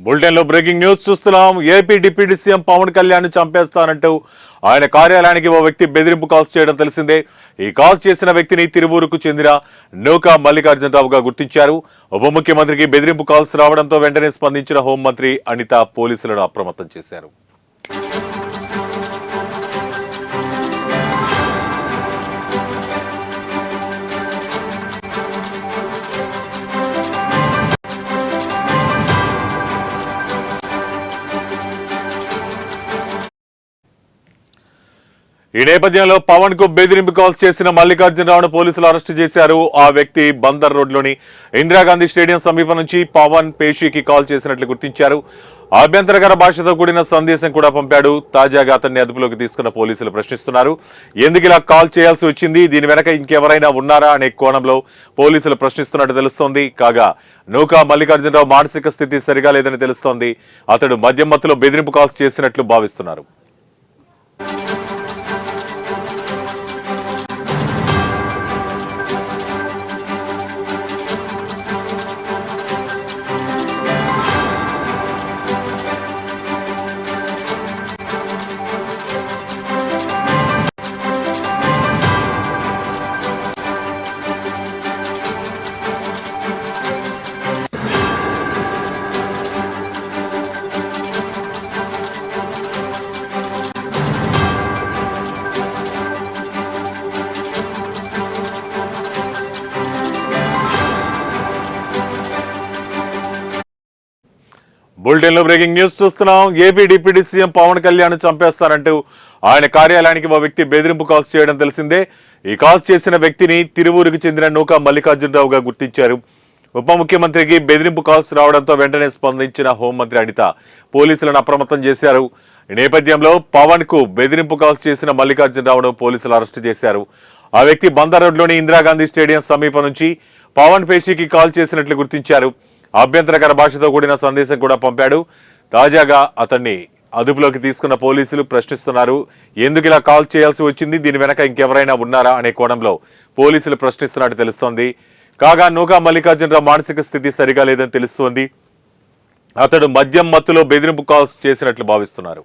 Bulletin లో breaking news చూస్తున్నాం. AP deputy CM Pawan Kalyan చంపేస్తానంటూ ఆయన కార్యాలయానికి ఓ వ్యక్తి బెదిరింపు కాల్స్ చేయడం తెలిసిందే. ఈ కాల్స్ చేసిన వ్యక్తిని తిరువూరుకు చెందిన నూకా మల్లికార్జునరావుగా గుర్తించారు. ఉప ముఖ్యమంత్రికి బెదిరింపు కాల్స్ రావడంతో వెంటనే స్పందించిన హోంమంత్రి అనిత పోలీసులను అప్రమత్తం చేశారు. ఈ నేపథ్యంలో పవన్ కు బెదిరింపు కాల్స్ చేసిన మల్లికార్జునరావును పోలీసులు అరెస్టు చేశారు. ఆ వ్యక్తి బందర్ రోడ్లోని ఇందిరాగాంధీ స్టేడియం సమీపం నుంచి పవన్ పేషీకి కాల్ చేసినట్లు గుర్తించారు. అభ్యంతరకర భాషతో కూడిన సందేశం కూడా పంపాడు. తాజాగా అతన్ని అదుపులోకి తీసుకున్న పోలీసులు ప్రశ్నిస్తున్నారు. ఎందుకు ఇలా కాల్ చేయాల్సి వచ్చింది, దీని వెనక ఇంకెవరైనా ఉన్నారా అనే కోణంలో పోలీసులు ప్రశ్నిస్తున్నట్టు తెలుస్తోంది. కాగా నూకా మల్లికార్జునరావు మానసిక స్థితి సరిగా లేదని తెలుస్తోంది. అతడు మద్యం మత్తులో బెదిరింపు కాల్స్ చేసినట్లు భావిస్తున్నారు. బులెటిన్ లో బ్రేకింగ్ న్యూస్ చూస్తున్నాం. AP deputy CM Pawan Kalyan చంపేస్తారంటూ ఆయన కార్యాలయానికి ఓ వ్యక్తి బెదిరింపు కాల్స్ చేయడం తెలిసిందే. ఈ కాల్స్ చేసిన వ్యక్తిని తిరువూరుకు చెందిన నూకా మల్లికార్జునరావుగా గుర్తించారు. ఉప ముఖ్యమంత్రికి బెదిరింపు కాల్స్ రావడంతో వెంటనే స్పందించిన హోంమంత్రి అనిత పోలీసులను అప్రమత్తం చేశారు. ఈ నేపథ్యంలో పవన్ కు బెదిరింపు కాల్స్ చేసిన మల్లికార్జునరావును పోలీసులు అరెస్టు చేశారు. ఆ వ్యక్తి బందర్ రోడ్లోని ఇందిరాగాంధీ స్టేడియం సమీపం నుంచి పవన్ పేషీకి కాల్ చేసినట్లు గుర్తించారు. అభ్యంతరకర భాషతో కూడిన సందేశం కూడా పంపాడు. తాజాగా అతన్ని అదుపులోకి తీసుకున్న పోలీసులు ప్రశ్నిస్తున్నారు. ఎందుకు ఇలా కాల్ చేయాల్సి వచ్చింది, దీని వెనక ఇంకెవరైనా ఉన్నారా అనే కోణంలో పోలీసులు ప్రశ్నిస్తున్నట్టు తెలుస్తోంది. కాగా నూకా మల్లికార్జునరావు మానసిక స్థితి సరిగా లేదని తెలుస్తోంది. అతడు మద్యం మత్తులో బెదిరింపు కాల్స్ చేసినట్లు భావిస్తున్నారు.